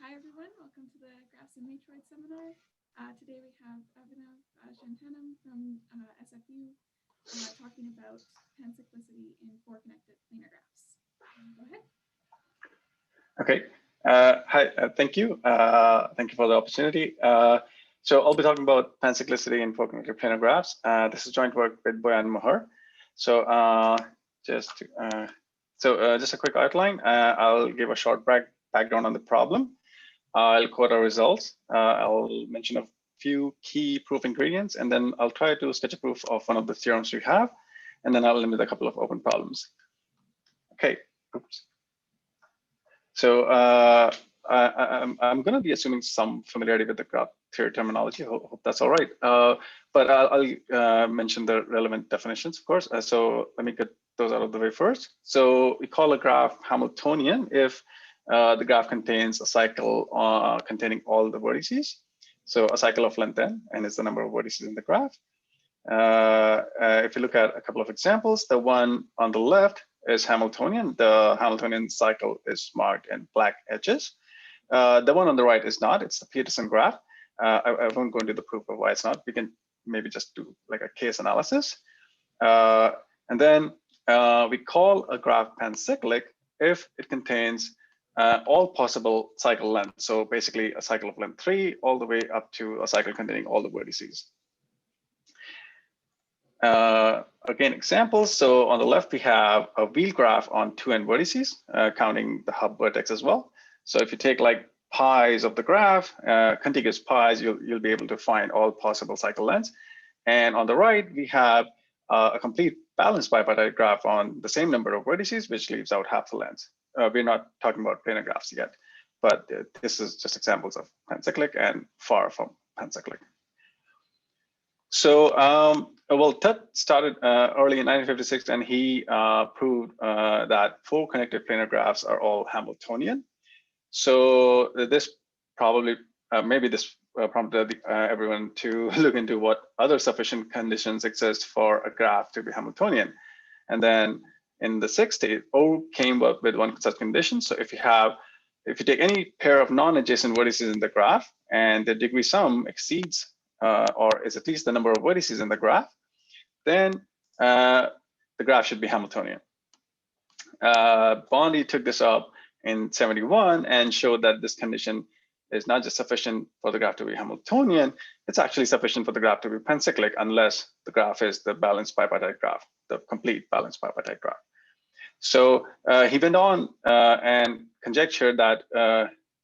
Hi, everyone. Welcome to the Graphs and Matroids seminar. Today we have Abhinav, Shantanam from SFU talking about pancyclicity in four connected planar graphs. Go ahead. Okay. Hi, thank you. Thank you for the opportunity. So I'll be talking about pancyclicity in four connected planar graphs. This is joint work with Boyan Mohar. So just a quick outline. I'll give a short background on the problem. I'll quote our results. I'll mention a few key proof ingredients, and then I'll try to sketch a proof of one of the theorems we have, and then I'll limit a couple of open problems. Okay. Oops. So I'm going to be assuming some familiarity with the graph theory terminology. Hope that's all right. But I'll mention the relevant definitions, of course. So let me get those out of the way first. So we call a graph Hamiltonian if the graph contains a cycle containing all the vertices. So a cycle of length n is the number of vertices in the graph. If you look at a couple of examples, the one on the left is Hamiltonian. The Hamiltonian cycle is marked in black edges. The one on the right is not. It's the Peterson graph. I won't go into the proof of why it's not. We can maybe just do like a case analysis. And then we call a graph pancyclic if it contains all possible cycle lengths. So basically a cycle of length 3 all the way up to a cycle containing all the vertices. Again, examples. So on the left, we have a wheel graph on 2n vertices, counting the hub vertex as well. So if you take like pies of the graph, contiguous pies, you'll be able to find all possible cycle lengths. And on the right, we have a complete balanced bipartite graph on the same number of vertices, which leaves out half the length. We're not talking about planar graphs yet, but this is just examples of pancyclic and far from pancyclic. So, well, Ted started early in 1956, and he proved that four connected planar graphs are all Hamiltonian. So this probably, maybe this prompted everyone to look into what other sufficient conditions exist for a graph to be Hamiltonian. And then in the 60s, O came up with one such condition. So if you take any pair of non-adjacent vertices in the graph and the degree sum exceeds or is at least the number of vertices in the graph, then the graph should be Hamiltonian. Bondi took this up in 71 and showed that this condition is not just sufficient for the graph to be Hamiltonian, it's actually sufficient for the graph to be pancyclic unless the graph is the balanced bipartite graph, the complete balanced bipartite graph. So he went on and conjectured that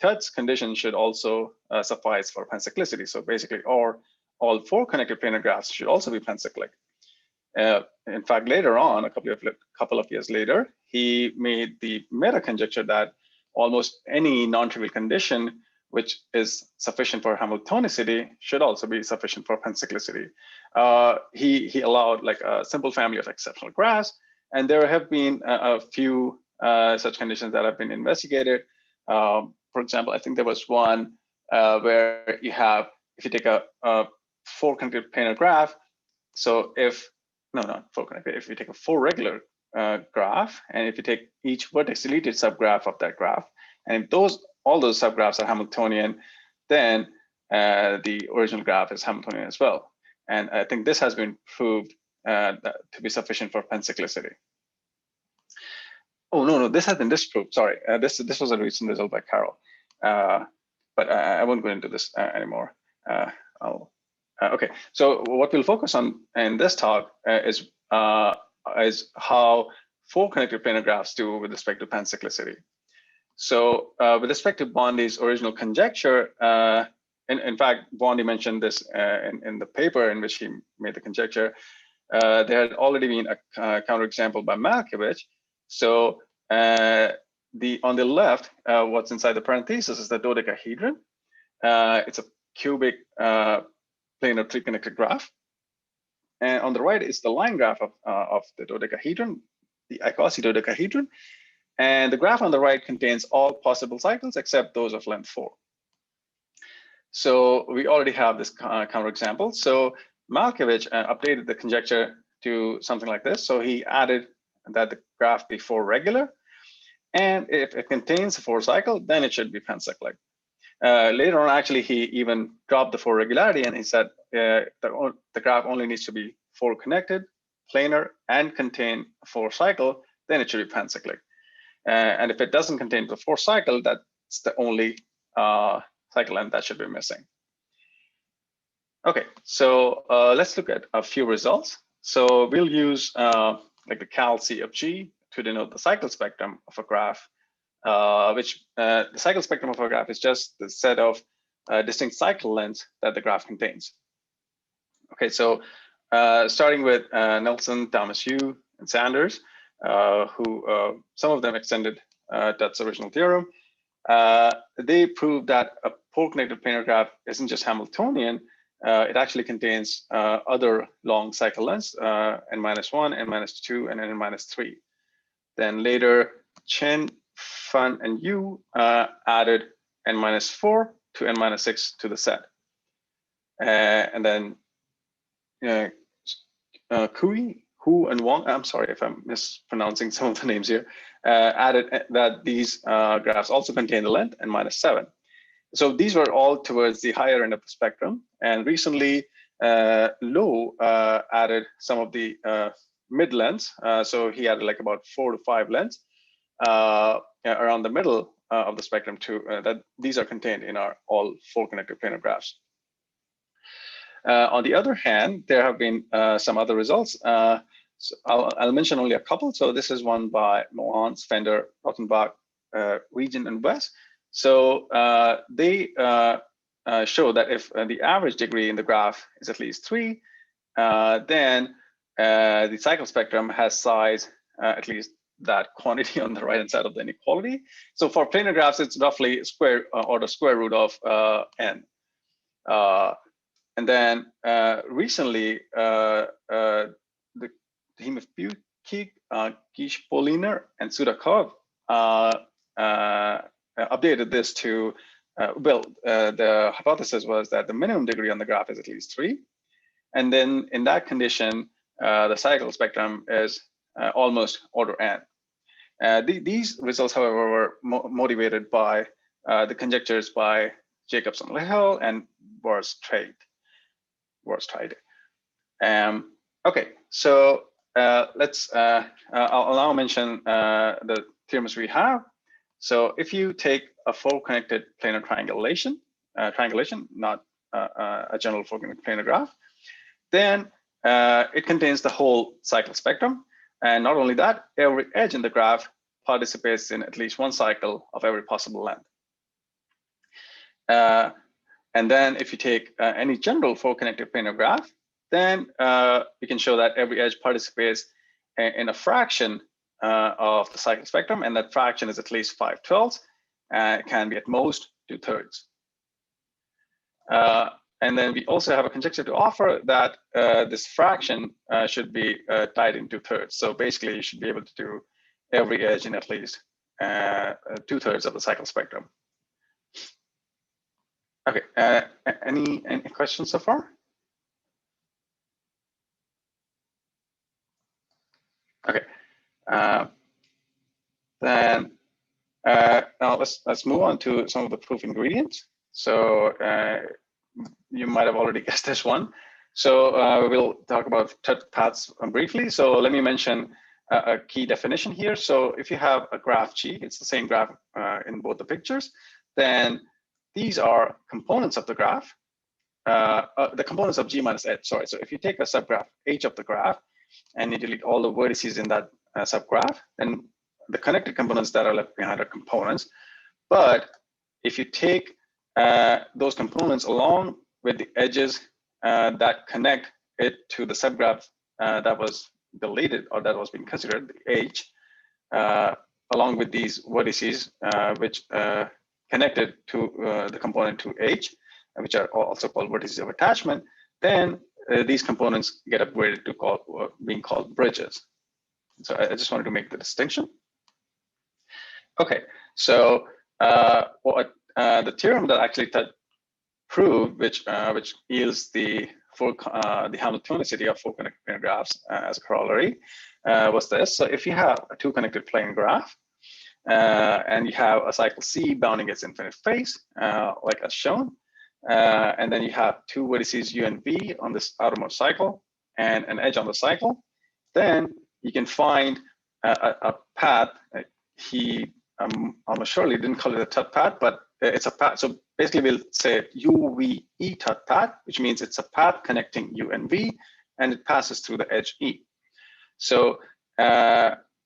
Tud's condition should also suffice for pancyclicity. So basically, or all four connected planar graphs should also be pancyclic. In fact, later on, a couple of years later, he made the meta conjecture that almost any non-trivial condition which is sufficient for Hamiltonicity should also be sufficient for pancyclicity. He allowed like a simple family of exceptional graphs, and there have been a few such conditions that have been investigated. For example, I think there was one where you have, if you take a four connected planar graph, so if you take a four regular graph, and if you take each vertex deleted subgraph of that graph, and if all those subgraphs are Hamiltonian, then the original graph is Hamiltonian as well. And I think this has been proved to be sufficient for pancyclicity. Oh, no, this has been disproved. Sorry, this was a recent result by Carroll, but I won't go into this anymore. Okay, so what we'll focus on in this talk is how four connected planar graphs do with respect to pancyclicity. So with respect to Bondi's original conjecture, in fact, Bondi mentioned this in the paper in which he made the conjecture. There had already been a counterexample by Malkiewicz. So on the left, what's inside the parenthesis is the dodecahedron. It's a cubic planar three-connected graph. And on the right is the line graph of the dodecahedron, the Icosy dodecahedron. And the graph on the right contains all possible cycles except those of length 4. So we already have this counterexample. So Malkiewicz updated the conjecture to something like this. So he added that the graph be 4 regular. And if it contains a 4 cycle, then it should be pancyclic. Later on, actually, he even dropped the 4 regularity, and he said the graph only needs to be 4 connected, planar, and contain a 4 cycle, then it should be pancyclic. And if it doesn't contain the 4 cycle, that's the only cycle length that should be missing. Okay, so let's look at a few results. So we'll use like the cal C of G to denote the cycle spectrum of a graph, which the cycle spectrum of a graph is just the set of distinct cycle lengths that the graph contains. Okay, so starting with Nelson, Thomas Yu, and Sanders, who some of them extended Tutt's original theorem, they proved that a pole-connected planar graph isn't just Hamiltonian. It actually contains other long cycle lengths, n-1, n-2, and n-3. Then later, Chen, Fan, and Yu added n-4 to n-6 to the set. And then Kui, Hu, and Wang, I'm sorry if I'm mispronouncing some of the names here, added that these graphs also contain the length n-7. So these were all towards the higher end of the spectrum. And recently, Low added some of the mid lengths. So he added like about 4 to 5 lengths around the middle of the spectrum too, that these are contained in our all 4 connected planar graphs. On the other hand, there have been some other results. So I'll mention only a couple. So this is one by Mohans, Fender, Rottenbach, Region, and West. So they show that if the average degree in the graph is at least 3, then the cycle spectrum has size at least that quantity on the right-hand side of the inequality. So for planar graphs, it's roughly square or the square root of n. And then recently, the team of Buchig, Gish-Poliner, and Sudakov updated this to, the hypothesis was that the minimum degree on the graph is at least 3. And then in that condition, the cycle spectrum is almost order n. These results, however, were motivated by the conjectures by Jacobson-Lehel and Boerstreid. Okay, so I'll now mention the theorems we have. So if you take a 4-connected planar triangulation, not a general 4-connected planar graph, then it contains the whole cycle spectrum. And not only that, every edge in the graph participates in at least one cycle of every possible length. And then if you take any general 4-connected planar graph, then you can show that every edge participates in a fraction of the cycle spectrum, and that fraction is at least 5/12, and it can be at most 2/3. And then we also have a conjecture to offer that this fraction should be tied in 2/3. So basically, you should be able to do every edge in at least 2/3 of the cycle spectrum. Okay, any questions so far? Okay, then now let's move on to some of the proof ingredients. So you might have already guessed this one. So we'll talk about paths briefly. So let me mention a key definition here. So if you have a graph G, it's the same graph in both the pictures, then these are components of the graph, the components of G minus H, sorry. So if you take a subgraph H of the graph and you delete all the vertices in that subgraph, then the connected components that are left behind are components. But if you take those components along with the edges that connect it to the subgraph that was deleted or that was being considered, the H, along with these vertices which connected to the component to H, which are also called vertices of attachment, then these components get upgraded to being called bridges. So I just wanted to make the distinction. Okay, so what the theorem that actually proved, which yields the Hamiltonicity of 4 connected plane graphs as a corollary, was this. So if you have a 2 connected plane graph, and you have a cycle C bounding its infinite phase, like as shown. And then you have two vertices U and V on this outermost cycle and an edge on the cycle. Then you can find a path. He almost surely didn't call it a tut path, but it's a path. So basically, we'll say UVE tut path, which means it's a path connecting U and V, and it passes through the edge E. So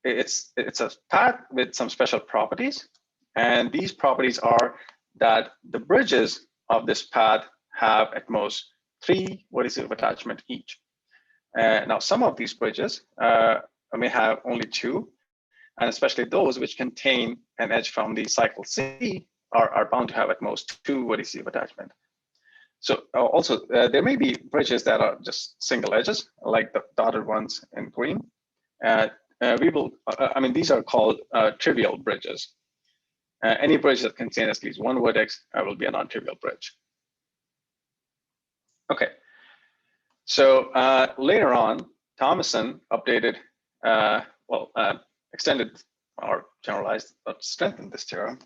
it's a path with some special properties, and these properties are that the bridges of this path have at most 3 vertices of attachment each. Now, some of these bridges may have only 2, and especially those which contain an edge from the cycle C are bound to have at most 2 vertices of attachment. So also, there may be bridges that are just single edges, like the dotted ones in green. These are called trivial bridges. Any bridge that contains at least 1 vertex will be a non-trivial bridge. Okay, so later on, Thomason updated, extended or generalized, but strengthened this theorem.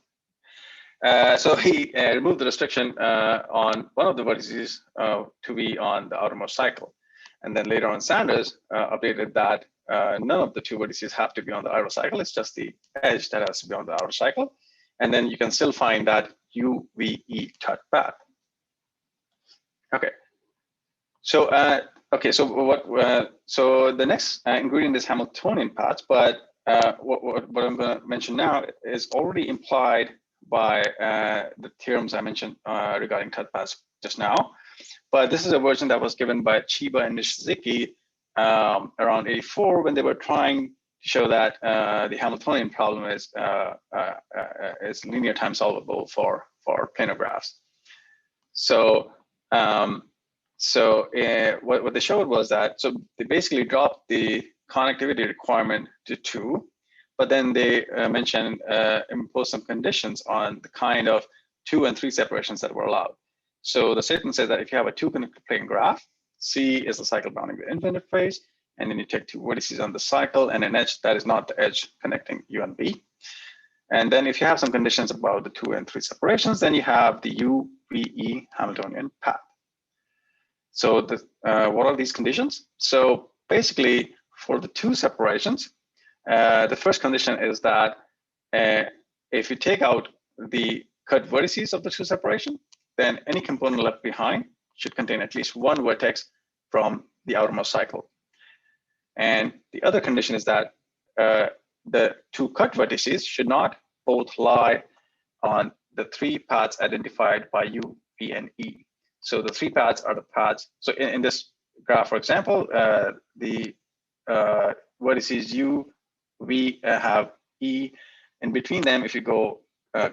So he removed the restriction on one of the vertices to be on the outermost cycle. And then later on, Sanders updated that none of the 2 vertices have to be on the outer cycle. It's just the edge that has to be on the outer cycle. And then you can still find that UVE tut path. Okay. So so the next ingredient is Hamiltonian parts, but what I'm going to mention now is already implied by the theorems I mentioned regarding tut paths just now. But this is a version that was given by Chiba and Nishizaki around 84 when they were trying to show that the Hamiltonian problem is linear time solvable for planar graphs. So what they showed was that, so they basically dropped the connectivity requirement to 2, but then they imposed some conditions on the kind of 2 and 3 separations that were allowed. So the statement says that if you have a 2-connected plane graph, C is the cycle bounding the infinite phase, and then you take 2 vertices on the cycle and an edge that is not the edge connecting U and V. And then if you have some conditions about the 2 and 3 separations, then you have the UVE Hamiltonian path. So what are these conditions? So basically, for the 2 separations, the first condition is that if you take out the cut vertices of the 2 separation, then any component left behind should contain at least 1 vertex from the outermost cycle. And the other condition is that the 2 cut vertices should not both lie on the 3 paths identified by U, V, and E. So the 3 paths are the paths. So in this graph, for example, the vertices U, V have E. In between them, if you go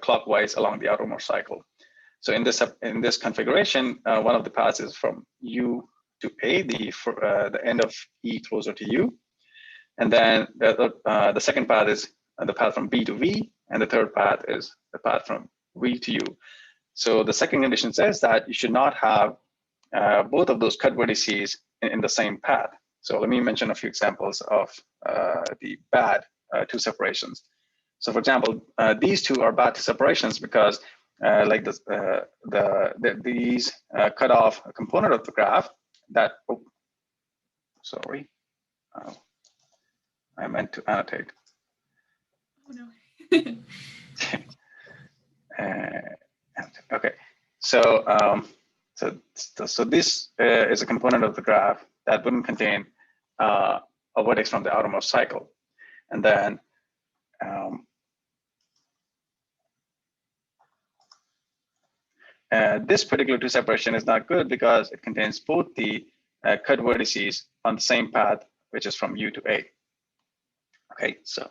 clockwise along the outermost cycle. So in this configuration, one of the paths is from U to A, the end of E closer to U, and then the second path is the path from B to V, and the third path is the path from V to U. So the second condition says that you should not have both of those cut vertices in the same path. So let me mention a few examples of the bad 2 separations. So for example, these 2 are bad 2 separations because like these cut off a component of the graph that, I meant to annotate. Oh no. Okay, so this is a component of the graph that wouldn't contain a vertex from the outermost cycle, and then this particular 2 separation is not good because it contains both the cut vertices on the same path, which is from U to A. Okay, so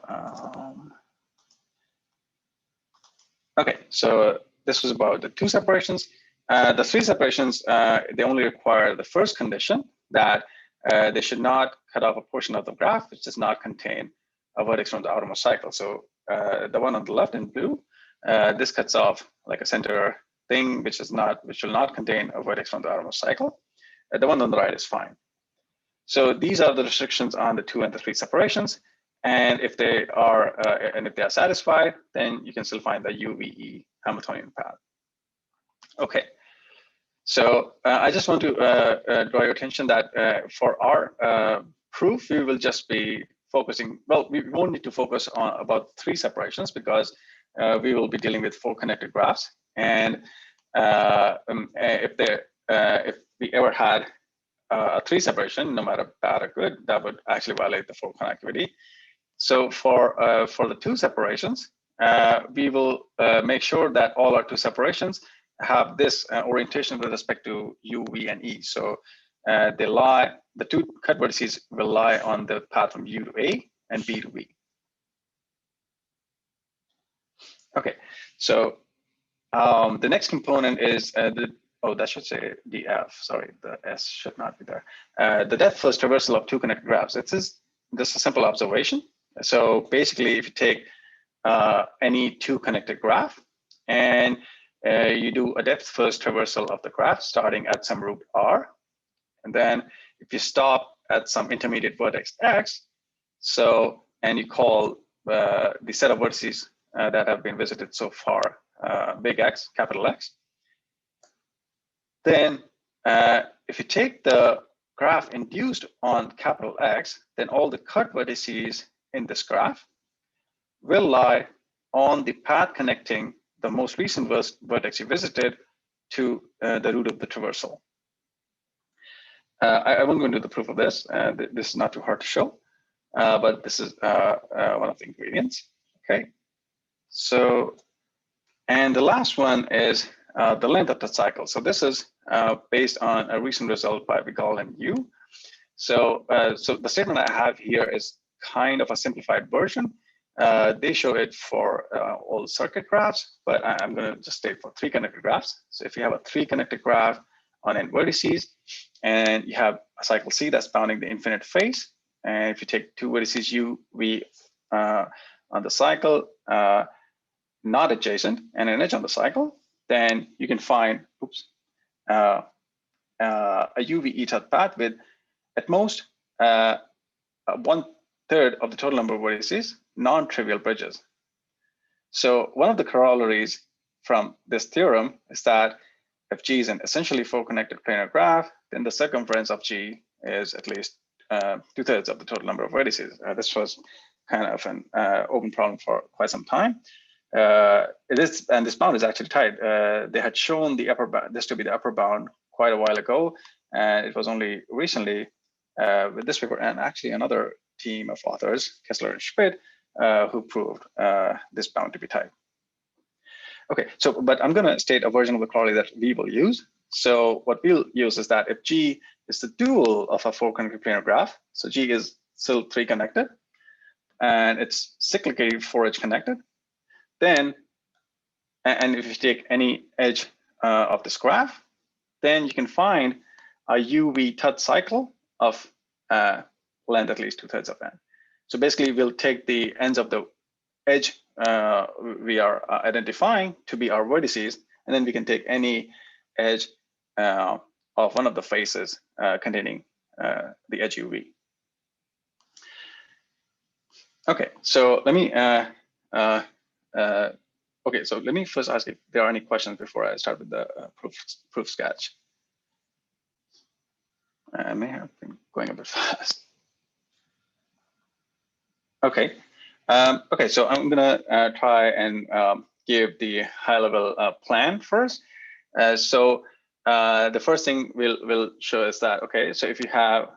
so this was about the 2 separations. The 3 separations, they only require the first condition that they should not cut off a portion of the graph which does not contain a vertex from the outermost cycle. So the one on the left in blue, this cuts off like a center thing which will not contain a vertex from the outermost cycle. The one on the right is fine. So these are the restrictions on the 2 and the 3 separations. And if they are satisfied, then you can still find the UVE Hamiltonian path. Okay. So I just want to draw your attention that for our proof, we will just be focusing, well, we won't need to focus on about 3 separations because we will be dealing with 4 connected graphs. And if we ever had a 3 separation, no matter bad or good, that would actually violate the 4 connectivity. So for the 2 separations, we will make sure that all our 2 separations have this orientation with respect to U, V, and E. So the 2 cut vertices will lie on the path from U to A and B to V. Okay, so the next component is that should say DF. Sorry, the S should not be there. The depth first traversal of 2 connected graphs. It's just a simple observation. So basically, if you take any 2 connected graph and you do a depth first traversal of the graph starting at some root R, and then if you stop at some intermediate vertex X, and you call the set of vertices that have been visited so far big X, capital X, then if you take the graph induced on capital X, then all the cut vertices in this graph will lie on the path connecting the most recent vertex you visited to the root of the traversal. I won't go into the proof of this. This is not too hard to show, but this is one of the ingredients. Okay. So, and the last one is the length of the cycle. So this is based on a recent result by Vigal and Yu. So, so the statement I have here is kind of a simplified version. They show it for all circuit graphs, but I'm going to just state for 3 connected graphs. So if you have a 3 connected graph on n vertices, and you have a cycle C that's bounding the infinite phase, and if you take 2 vertices U, V on the cycle, not adjacent, and an edge on the cycle, then you can find a UVE path with at most 1/3 of the total number of vertices, non-trivial bridges. So one of the corollaries from this theorem is that if G is an essentially 4 connected planar graph, then the circumference of G is at least 2/3 of the total number of vertices. This was kind of an open problem for quite some time. And this bound is actually tight. They had shown the upper bound, this to be the upper bound quite a while ago, and it was only recently with this paper and actually another team of authors, Kessler and Schmidt, who proved this bound to be tight. Okay, so but I'm going to state a version of the corollary that we will use. So what we'll use is that if G is the dual of a 4 connected planar graph, so G is still 3 connected, and it's cyclically 4 edge connected, then, and if you take any edge of this graph, then you can find a UV tut cycle of length at least 2/3 of n. So basically, we'll take the ends of the edge we are identifying to be our vertices, and then we can take any edge of one of the faces containing the edge UV. Okay, so let me okay, so let me first ask if there are any questions before I start with the proof sketch. I may have been going a bit fast. Okay, okay, so I'm gonna try and give the high-level plan first. So the first thing we'll show is that, okay, so if you have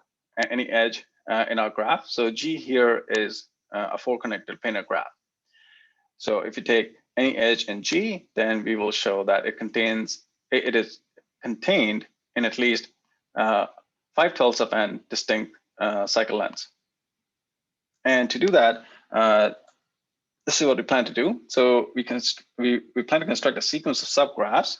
any edge in our graph, so G here is a 4 connected planar graph. So if you take any edge in G, then we will show that it is contained in at least 5/12 of n distinct cycle lengths. And to do that, this is what we plan to do. So we plan to construct a sequence of subgraphs.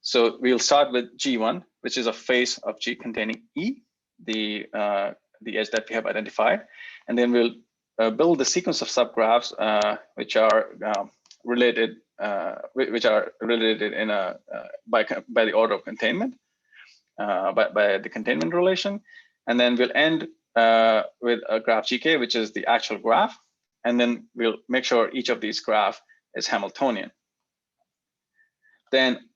So we'll start with G1, which is a face of G containing E, the edge that we have identified, and then we'll build the sequence of subgraphs which are related in by the order of containment, by the containment relation, and then we'll end with a graph GK, which is the actual graph, and then we'll make sure each of these graph is Hamiltonian. Then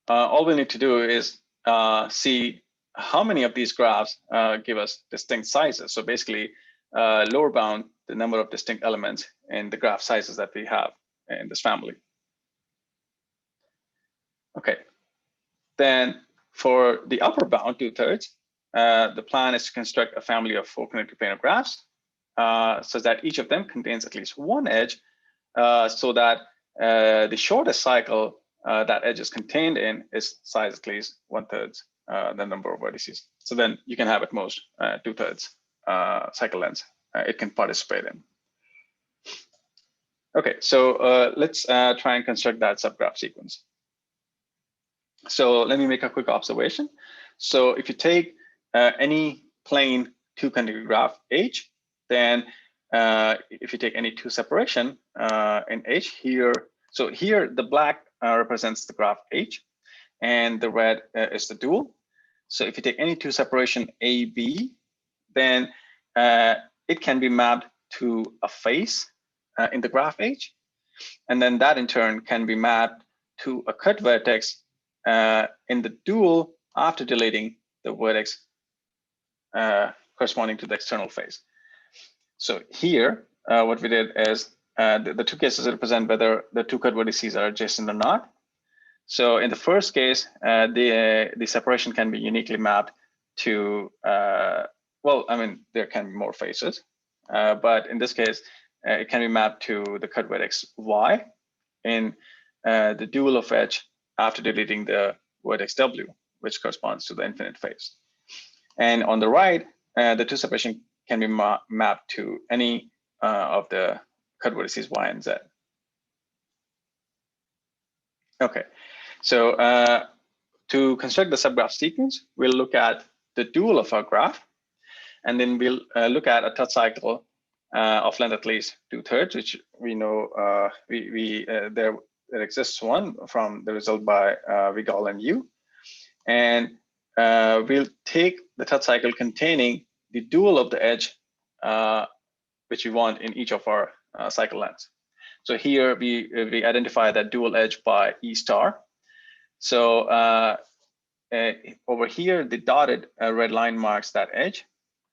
all we need to do is see how many of these graphs give us distinct sizes. So basically, lower bound the number of distinct elements in the graph sizes that we have in this family. Okay, then for the upper bound, 2/3, the plan is to construct a family of 4 connected planar graphs so that each of them contains at least one edge, so that the shortest cycle that edge is contained in is size at least 1/3 the number of vertices. So then you can have at most 2/3 cycle length it can participate in. Okay, so let's try and construct that subgraph sequence. So let me make a quick observation. So if you take any plane 2-connected graph H, then if you take any 2 separation in H here, so here the black represents the graph H, and the red is the dual. So if you take any 2 separation AB, then it can be mapped to a face in the graph H, and then that in turn can be mapped to a cut vertex in the dual after deleting the vertex corresponding to the external face. So here, what we did is the 2 cases represent whether the 2 cut vertices are adjacent or not. So in the first case, the separation can be uniquely mapped to, well, I mean, there can be more faces, but in this case, it can be mapped to the cut vertex Y in the dual of H after deleting the vertex W, which corresponds to the infinite face. And on the right, the 2 separation can be mapped to any of the cut vertices Y and Z. Okay, so to construct the subgraph sequence, we'll look at the dual of our graph, and then we'll look at a touch cycle of length at least 2/3, which we know there exists one from the result by Vigal and Yu. And we'll take the touch cycle containing the dual of the edge, which we want in each of our cycle lengths. So here we identify that dual edge by E star. So over here, the dotted red line marks that edge,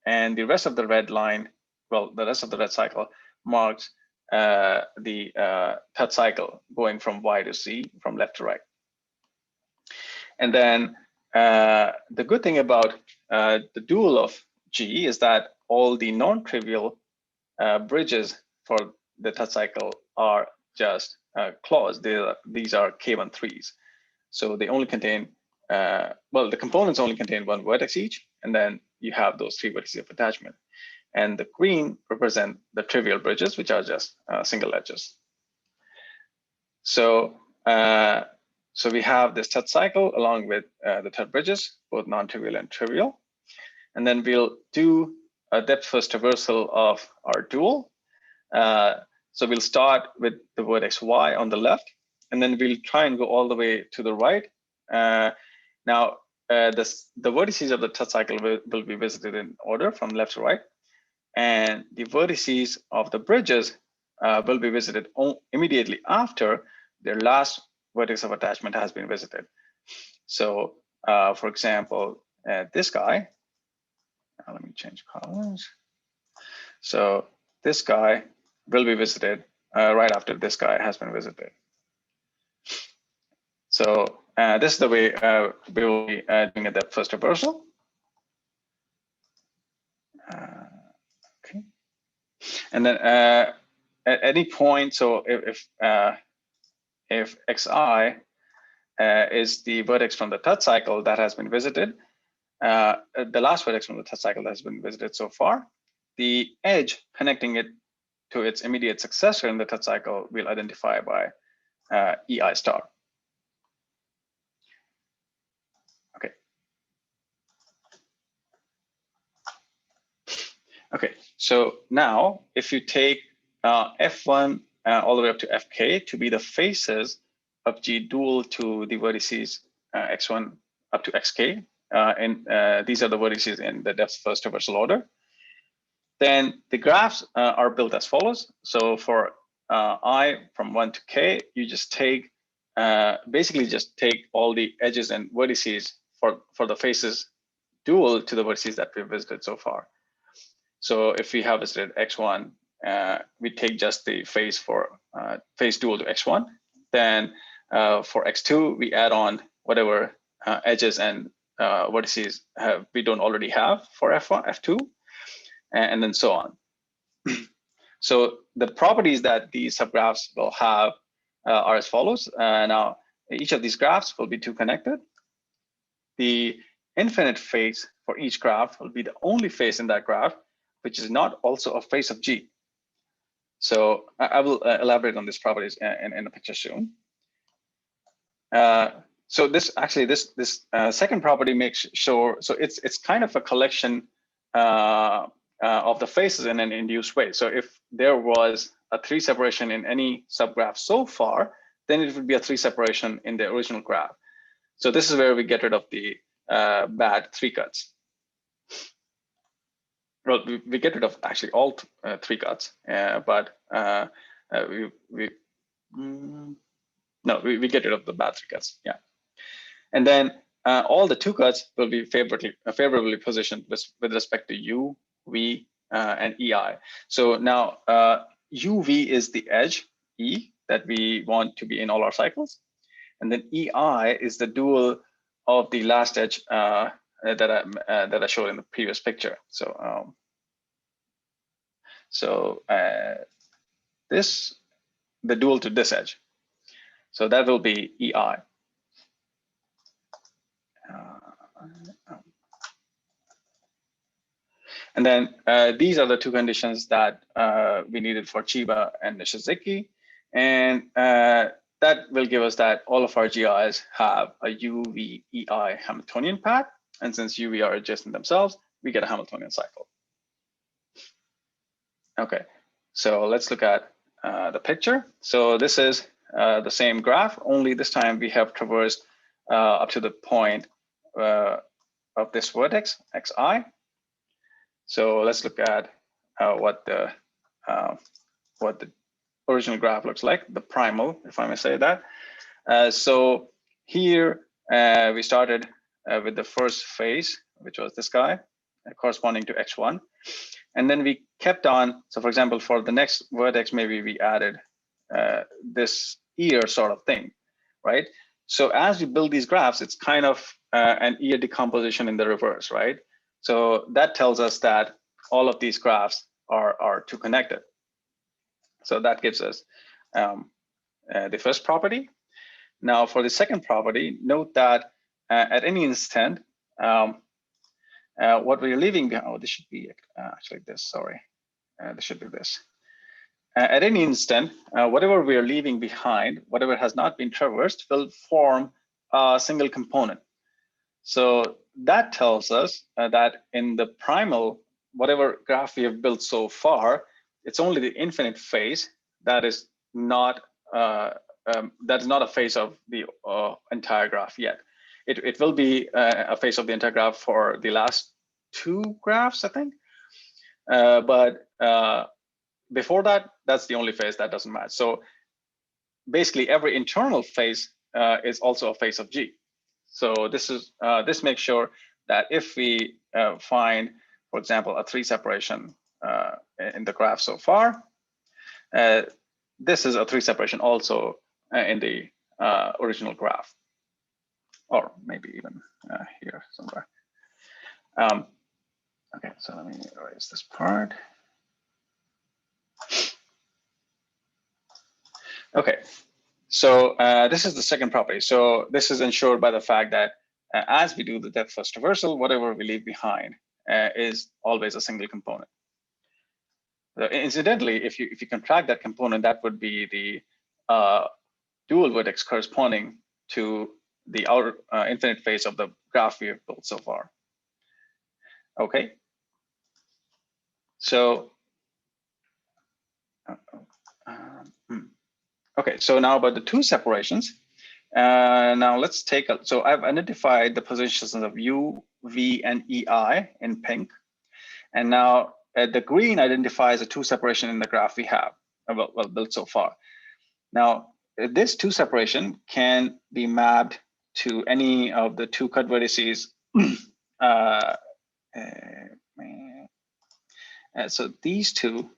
and the rest of the red line, well, the rest of the red cycle marks the touch cycle going from Y to Z, from left to right. And then the good thing about the dual of G is that all the non-trivial bridges for the touch cycle are just claws. These are K13s. So they only contain, well, the components only contain 1 vertex each, and then you have those 3 vertices of attachment. And the green represent the trivial bridges, which are just single edges. So, so we have this touch cycle along with the third bridges, both non-trivial and trivial. And then we'll do a depth-first traversal of our dual. So we'll start with the vertex Y on the left, and then we'll try and go all the way to the right. Now, the vertices of the touch cycle will be visited in order from left to right. And the vertices of the bridges will be visited immediately after their last vertex of attachment has been visited. So, for example, this guy, let me change colors. So this guy will be visited right after this guy has been visited. So this is the way we will be doing a depth first traversal. Okay. And then at any point, so if xi is the vertex from the touch cycle that has been visited, the last vertex from the touch cycle that has been visited so far, the edge connecting it to its immediate successor in the touch cycle we'll identify by EI star. Okay. Okay, so now if you take F1 all the way up to Fk to be the faces of G dual to the vertices x1 up to xk, and these are the vertices in the depth first traversal order. then the graphs are built as follows. So for I from 1 to k, you just take basically just take all the edges and vertices for the faces dual to the vertices that we've visited so far. So if we have visited x1, we take just the face for face dual to x1. Then for x2, we add on whatever edges and vertices we don't already have for f1, f2, and then so on. So the properties that these subgraphs will have are as follows. Now, each of these graphs will be two connected. The infinite face for each graph will be the only face in that graph which is not also a face of G. So I will elaborate on these properties in the picture soon. So this actually this second property makes sure, so it's kind of a collection of the faces in an induced way. So if there was a 3 separation in any subgraph so far, then it would be a 3 separation in the original graph. So this is where we get rid of the bad 3 cuts. Well, we get rid of actually all 3 cuts, but we get rid of the bad 3 cuts. Yeah, and then all the 2 cuts will be favorably positioned with respect to U, V, and EI. So now UV is the edge E that we want to be in all our cycles, and then EI is the dual of the last edge that I showed in the previous picture. So this the dual to this edge. So that will be EI. And then these are the 2 conditions that we needed for Chiba and Nishizaki. And that will give us that all of our GIs have a UV-EI Hamiltonian path. And since UV are adjacent themselves, we get a Hamiltonian cycle. Okay, so let's look at the picture. So this is the same graph, only this time we have traversed up to the point of this vertex, xi. So let's look at what the original graph looks like, the primal, if I may say that. So here we started with the first phase, which was this guy, corresponding to x1. And then we kept on. So for example, for the next vertex, maybe we added this ear sort of thing, right? So as we build these graphs, it's kind of an ear decomposition in the reverse, right? So that tells us that all of these graphs are 2 connected. So that gives us the first property. Now for the second property, note that at any instant, what we're leaving behind, oh, this should be actually this, sorry. This should be this. At any instant, whatever we are leaving behind, whatever has not been traversed, will form a single component. So that tells us that in the primal, whatever graph we have built so far, it's only the infinite phase that is not a phase of the entire graph yet. It will be a phase of the entire graph for the last 2 graphs, I think. But before that, that's the only phase that doesn't match. So basically, every internal phase is also a phase of G. So this makes sure that if we find, for example, a 3 separation in the graph so far, this is a 3 separation also in the original graph, or maybe even here somewhere. Okay, so let me erase this part. Okay, so this is the second property. So this is ensured by the fact that as we do the depth first traversal, whatever we leave behind is always a single component. Incidentally, if you contract that component, that would be the dual vertex corresponding to the outer infinite phase of the graph we have built so far. Okay, so okay, so now about the 2 separations. Now let's take a, so I've identified the positions of U, V, and EI in pink. And now the green identifies the two separation in the graph we have well built so far. Now, this two separation can be mapped to any of the two cut vertices. So these two,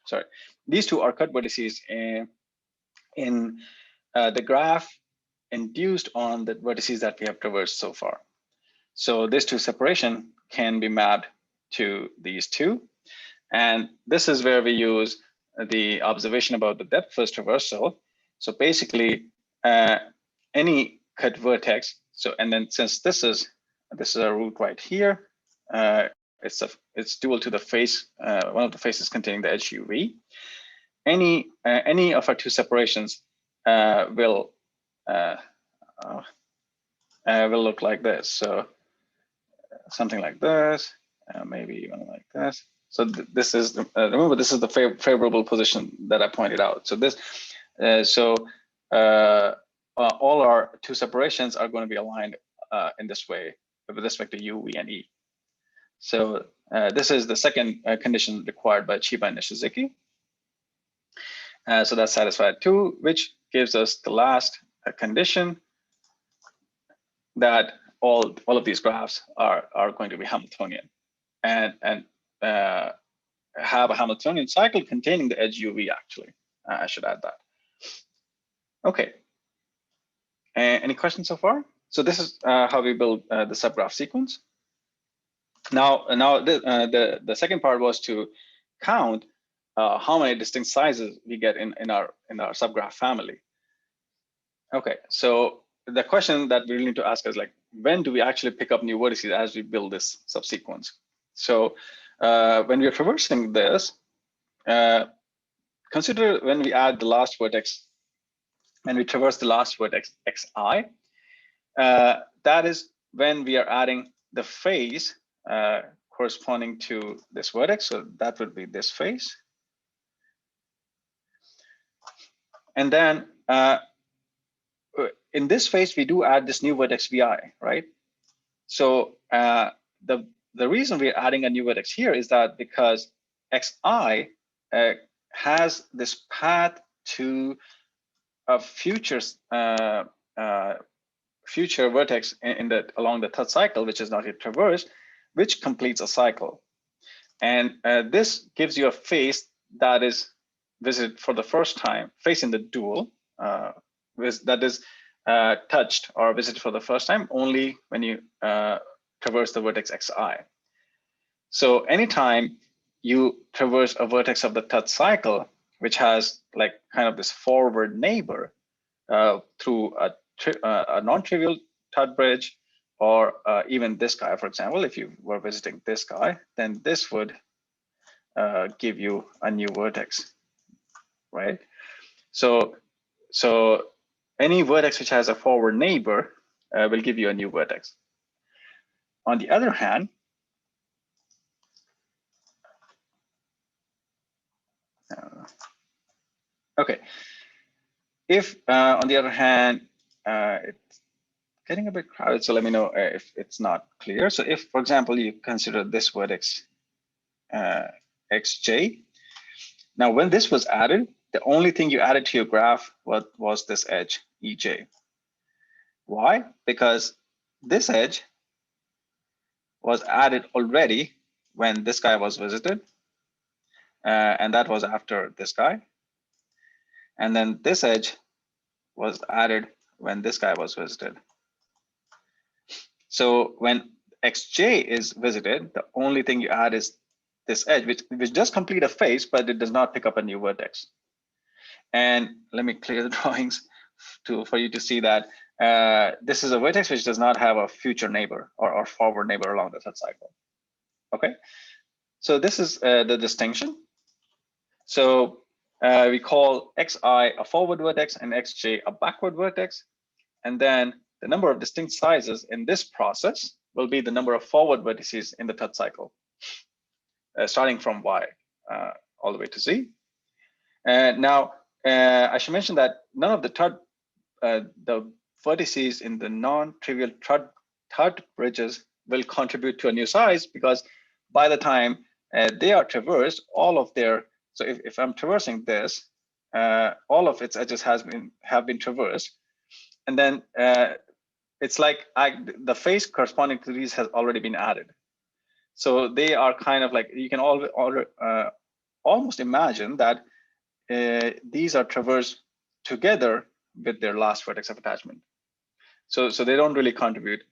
sorry, these two are cut vertices in the graph induced on the vertices that we have traversed so far. So this two separation can be mapped to these two. And this is where we use the observation about the depth first traversal. So basically, any cut vertex. So, and then since this is a root right here, it's dual to the face, one of the faces containing the edge UV. Any of our two separations will look like this. So something like this, maybe even like this. So this is remember, this is the favorable position that I pointed out. So this, all our two separations are going to be aligned in this way with respect to U, V, and E. So this is the second condition required by Chiba and Nishizaki. So that's satisfied too, which gives us the last condition that all of these graphs are going to be Hamiltonian and have a Hamiltonian cycle containing the edge UV. Actually, I should add that. Okay. Any questions so far? So this is how we build the subgraph sequence. Now the second part was to count how many distinct sizes we get in our subgraph family. Okay, so the question that we really need to ask is like, when do we actually pick up new vertices as we build this subsequence? So when we are traversing this, consider when we add the last vertex, and we traverse the last vertex xi, that is when we are adding the phase corresponding to this vertex. So that would be this phase. And then in this phase, we do add this new vertex vi, right? So the reason we're adding a new vertex here is that because xi has this path to a future vertex along the third cycle, which is not yet traversed, which completes a cycle. And this gives you a face that is visited for the first time, face in the dual, that is touched or visited for the first time only when you traverse the vertex xi. So anytime you traverse a vertex of the third cycle, which has like kind of this forward neighbor through a non-trivial third bridge, or even this guy, for example, if you were visiting this guy, then this would give you a new vertex, right? So any vertex which has a forward neighbor will give you a new vertex. On the other hand, okay, if on the other hand, it's getting a bit crowded, so let me know if it's not clear. So if, for example, you consider this vertex xj, now when this was added, the only thing you added to your graph was this edge ej. Why? Because this edge was added already when this guy was visited, and that was after this guy. And then this edge was added when this guy was visited. So when xj is visited, the only thing you add is this edge, which does complete a phase, but it does not pick up a new vertex. And let me clear the drawings for you to see that this is a vertex which does not have a future neighbor or forward neighbor along the third cycle. Okay, so this is the distinction. So we call xi a forward vertex and xj a backward vertex. And then the number of distinct sizes in this process will be the number of forward vertices in the third cycle, starting from y all the way to z. Now, I should mention that none of the vertices in the non-trivial third bridges will contribute to a new size, because by the time they are traversed, all of their, so if I'm traversing this, all of its edges have been traversed, and then it's like the face corresponding to these has already been added. So they are kind of like, you can almost imagine that these are traversed together with their last vertex of attachment. So they don't really contribute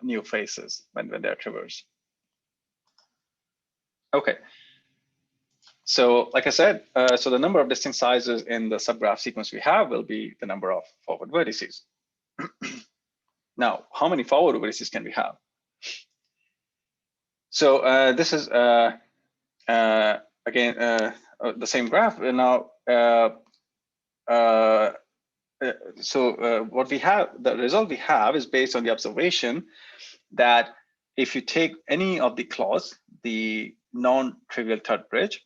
new faces when they're traversed. Okay. So like I said, so the number of distinct sizes in the subgraph sequence we have will be the number of forward vertices. Now, how many forward vertices can we have? So this is again the same graph. Now, what we have, the result we have is based on the observation that if you take any of the claws, the non-trivial third bridge,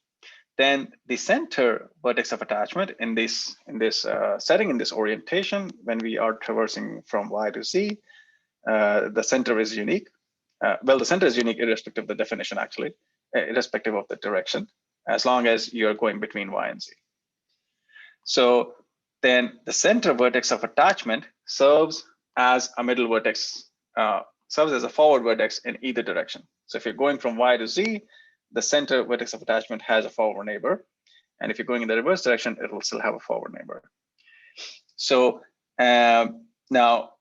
then the center vertex of attachment in this setting, in this orientation, when we are traversing from Y to Z, the center is unique. Well, the center is unique irrespective of the definition, actually, irrespective of the direction, as long as you're going between Y and Z. So then the center vertex of attachment serves as a middle vertex, serves as a forward vertex in either direction. So if you're going from Y to Z, the center vertex of attachment has a forward neighbor. And if you're going in the reverse direction, it will still have a forward neighbor. So now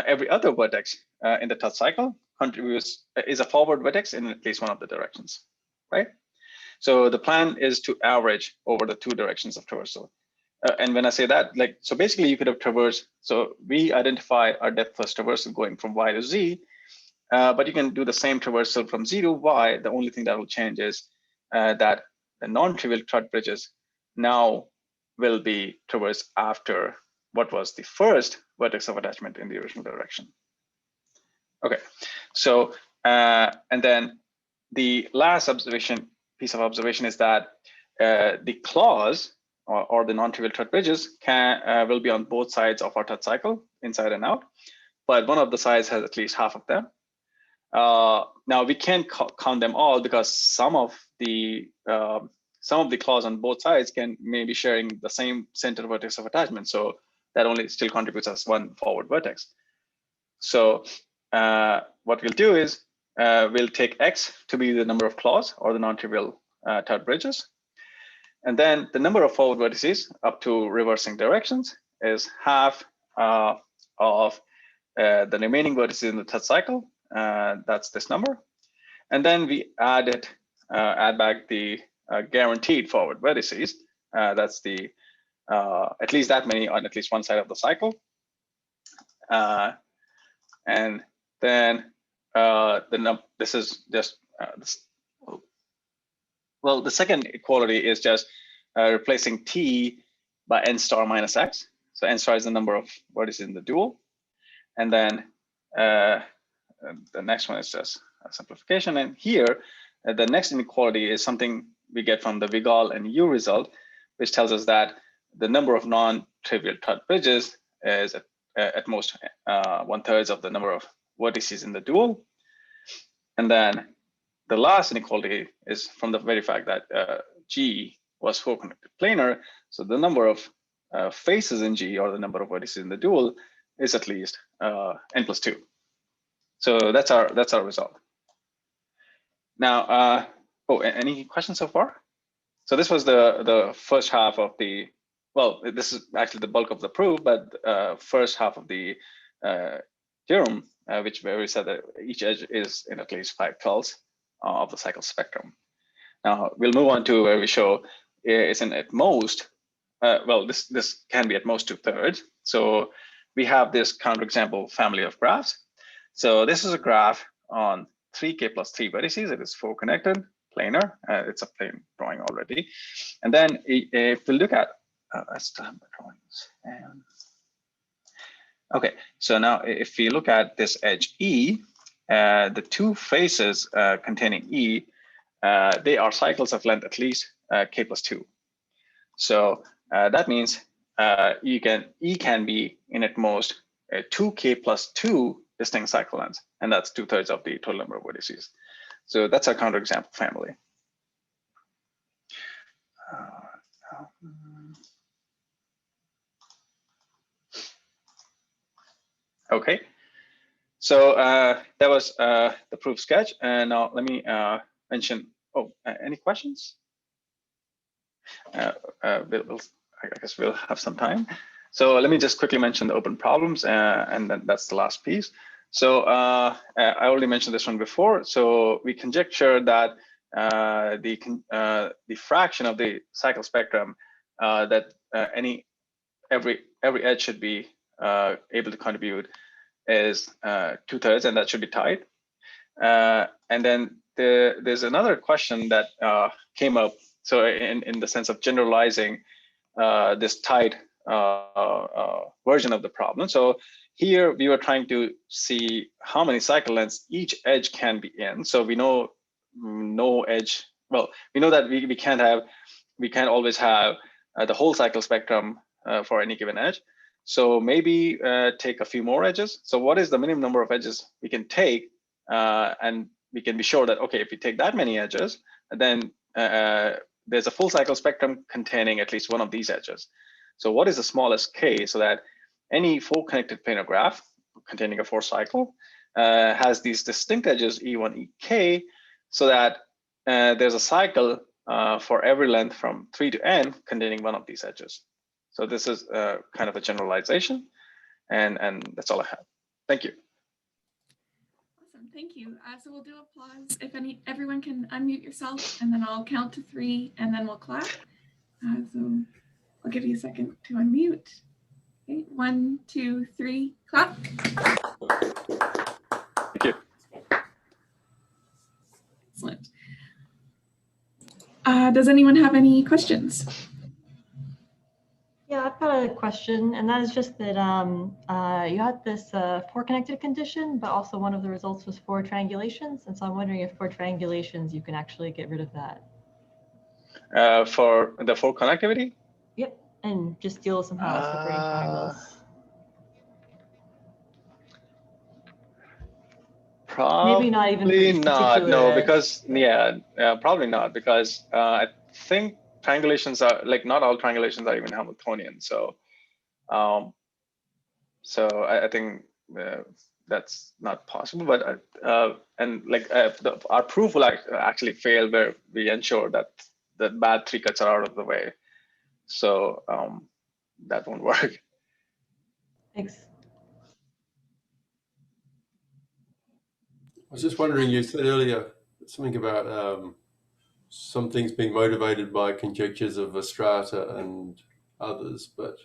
every other vertex in the touch cycle is a forward vertex in at least one of the directions, right? So the plan is to average over the two directions of traversal. And when I say that, like, so basically you could have traversed, so we identify our depth first traversal going from Y to Z, but you can do the same traversal from Z to Y. The only thing that will change is that the non-trivial thread bridges now will be traversed after what was the first vertex of attachment in the original direction. Okay, so and then the last piece of observation is that the claws or the non-trivial thread bridges will be on both sides of our touch cycle, inside and out, but one of the sides has at least half of them. Now we can't count them all because some of the claws on both sides may be sharing the same center vertex of attachment, so that only still contributes as one forward vertex. So what we'll do is we'll take X to be the number of claws or the non-trivial third bridges, and then the number of forward vertices up to reversing directions is half of the remaining vertices in the touch cycle. That's this number, and then we add back the guaranteed forward vertices. That's the at least that many on at least one side of the cycle, and then this is just well, the second equality is just replacing T by n star minus X. So n star is the number of vertices in the dual, and then the next one is just a simplification. And here, the next inequality is something we get from the Vigal and U result, which tells us that the number of non-trivial third bridges is at most 1/3 of the number of vertices in the dual. And then the last inequality is from the very fact that G was four-connected planar. So the number of faces in G, or the number of vertices in the dual, is at least n plus 2. So that's our result. Now, any questions so far? So this was the first half of the, well, this is actually the bulk of the proof, but first half of the theorem, where we said that each edge is in at least 5/12 of the cycle spectrum. Now we'll move on to where we show it's in at most, well, this can be at most 2/3. So we have this counterexample family of graphs. So this is a graph on 3k plus 3 vertices. It is four connected, planar. It's a plane drawing already. And then if we look at, I still have the drawings. Okay, so now if we look at this edge E, the two faces containing E, they are cycles of length at least k plus 2. So that means E can be in at most 2k plus 2 distinct cycle lengths, and that's 2/3 of the total number of vertices. So that's our counterexample family. Okay, so that was the proof sketch, and now let me mention. Any questions? I guess we'll have some time. So let me just quickly mention the open problems, and then that's the last piece. So I already mentioned this one before. So we conjecture that the fraction of the cycle spectrum that every edge should be able to contribute is 2/3, and that should be tight. And then there's another question that came up. So in the sense of generalizing this tight version of the problem. So here we were trying to see how many cycle lengths each edge can be in. So we know no edge. Well, we know that we can't always have the whole cycle spectrum for any given edge. So maybe take a few more edges. So what is the minimum number of edges we can take? And we can be sure that, okay, if we take that many edges, then there's a full cycle spectrum containing at least one of these edges. So what is the smallest k, so that any 4-connected planar graph containing a 4 cycle has these distinct edges E1, Ek, so that there's a cycle for every length from 3 to n containing one of these edges. So this is kind of a generalization, and that's all I have. Thank you. Awesome, thank you. So we'll do applause if everyone can unmute yourself, and then I'll count to 3, and then we'll clap. So I'll give you a second to unmute. Okay, 1, 2, 3, clap. Thank you. Excellent. Does anyone have any questions? Yeah, I've got a question, and that is just that you had this 4-connected condition, but also one of the results was 4 triangulations. And so I'm wondering if for triangulations, you can actually get rid of that. For the 4 connectivity? Yep, and just deal somehow separating triangles. Probably Maybe not even for each not. No, edge, because probably not, because I think triangulations are not all triangulations are even Hamiltonian. So, I think that's not possible. But our proof will actually fail where we ensure that the bad 3 cuts are out of the way. So that won't work. Thanks. I was just wondering, you said earlier something about some things being motivated by conjectures of Vestrata and others, but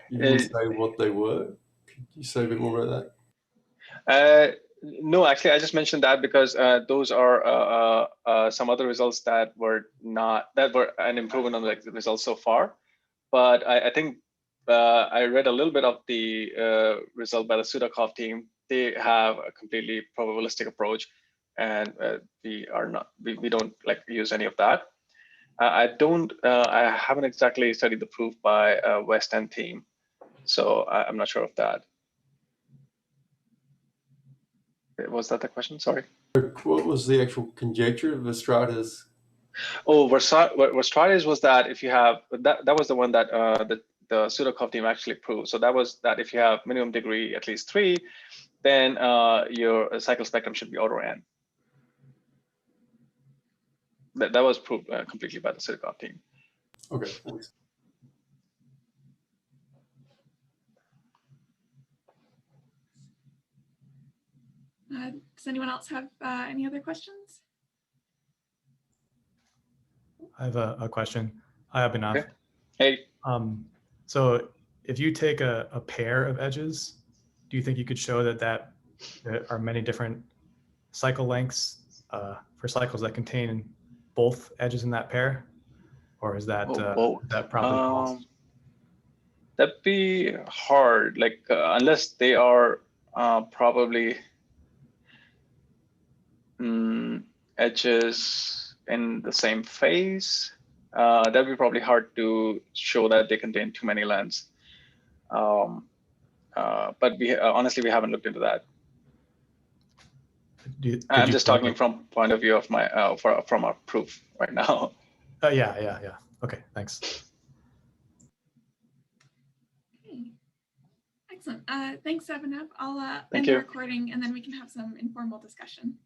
you didn't say what they were. Could you say a bit more about that? No, actually, I just mentioned that because those are some other results that were an improvement on the results so far. But I think I read a little bit of the result by the Sudakov team. They have a completely probabilistic approach, and we don't use any of that. I haven't exactly studied the proof by West End team, so I'm not sure of that. Was that the question? Sorry. What was the actual conjecture of Vestrata's? Oh, Vestrata's was that if you have that was the one that the Sudakov team actually proved. So that was that if you have minimum degree at least 3, then your cycle spectrum should be order n. That was proved completely by the Sudakov team. Okay, thanks. Does anyone else have any other questions? I have a question. Hi, Abhinav. Okay. Hey. So if you take a pair of edges, do you think you could show that there are many different cycle lengths for cycles that contain both edges in that pair? Or is that that probably false? That'd be hard, unless they are probably edges in the same phase. That'd be probably hard to show that they contain too many lengths. but we honestly we haven't looked into that. Could I'm you just plug talking it? from point of view of my from our proof right now. Yeah. Okay, thanks. Okay. Excellent. Thanks, Abhinav. I'll Thank end you. the recording and then we can have some informal discussion.